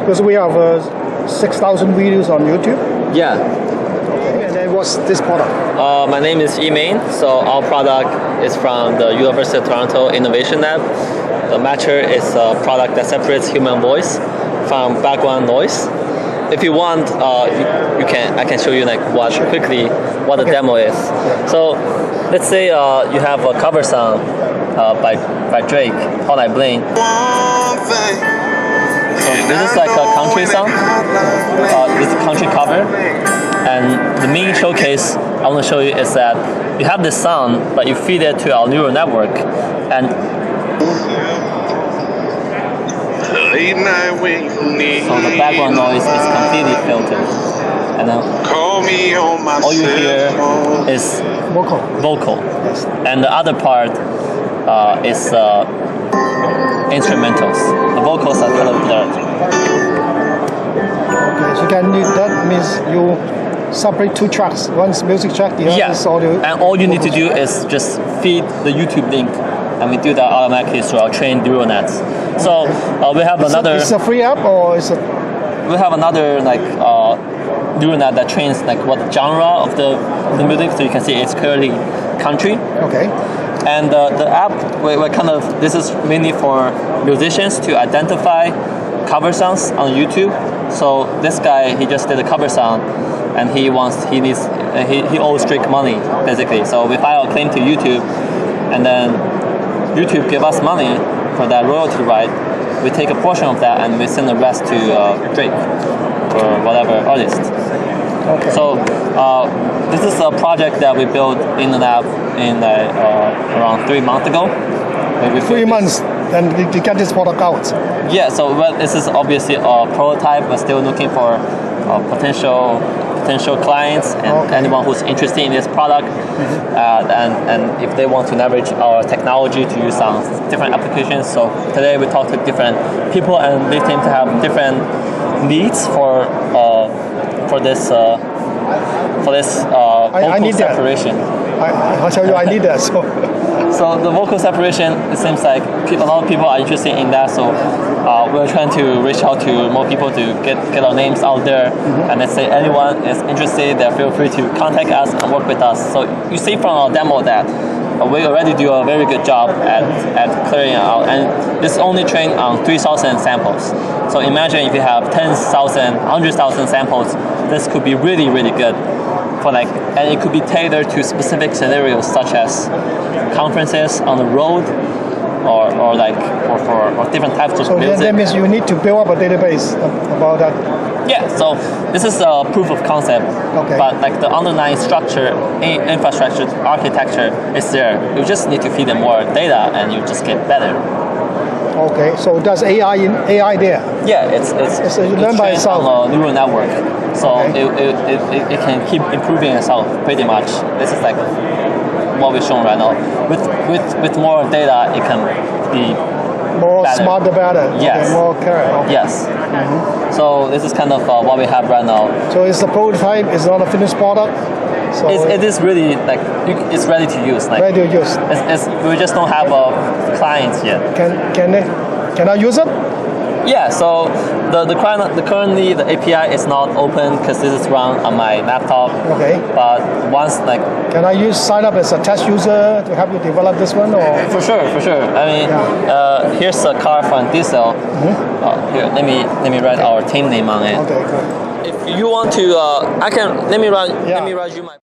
Because we have 6,000 videos on YouTube. Yeah. Okay. And then what's this product? My name is Yimain. So our product is from the University of Toronto Innovation Lab. The Matchr is a product that separates human voice from background noise. If you want, I can show you quickly what the demo is. So let's say you have a cover song by Drake, All I Bling. So this is like a country song. This is a country cover. And the main showcase I want to show you is that you have this sound, but you feed it to our neural network, and so the background noise is completely filtered, and then all you hear is vocal, Yes. and the other part is instrumentals. The vocals are kind of blurred. Okay, so that means you separate two tracks. One's music track, the other is audio. And all you need to do is just feed the YouTube link, and we do that automatically through our trained neural nets. So we have another. It's a free app or is it? We have another neural net that trains what genre of the music. So you can see it's clearly country. Okay. And the app, this is mainly for musicians to identify cover songs on YouTube. So this guy, he just did a cover song, and he owes Drake money basically. So we file a claim to YouTube, and then YouTube give us money for that royalty right. We take a portion of that and we send the rest to Drake or whatever artist. Okay. So this is a project that we built in an app around 3 months ago. 3 months, then to get this product out. Yeah. So this is obviously a prototype. We're still looking for potential clients and anyone who's interested in this product, and if they want to leverage our technology to use on different applications. So today we talk to different people, and they seem to have different needs for this vocal separation. I'll tell you, I need that. So the vocal separation, it seems like a lot of people are interested in that. So we're trying to reach out to more people to get our names out there. And let's say anyone is interested, they feel free to contact us and work with us. So you see from our demo that we already do a very good job at clearing out. And this is only trained on 3,000 samples. So imagine if you have 10,000, 100,000 samples, this could be really, really good. And it could be tailored to specific scenarios such as conferences on the road, or for different types of music. So that means you need to build up a database about that. Yeah. So this is a proof of concept. Okay. But the underlying structure, infrastructure, architecture is there. You just need to feed them more data, and you just get better. Okay. So does AI there? Yeah. It's learned by itself on a neural network. So it can keep improving itself pretty much. This is what we've shown right now. With more data, it can be more better. Smarter, better. Yes. Okay, more accurate. Okay. Yes. So this is kind of what we have right now. So it's a prototype. It's not a finished product. So it is really it's ready to use. Ready to use. We just don't have clients yet. Can I use it? Yeah, so currently the API is not open because this is run on my laptop. Okay. But once can I sign up as a test user to help you develop this one, or? For sure. I mean, here's a car from Diesel. Here, let me write our team name on it. Okay, good. If you want to, let me write you my.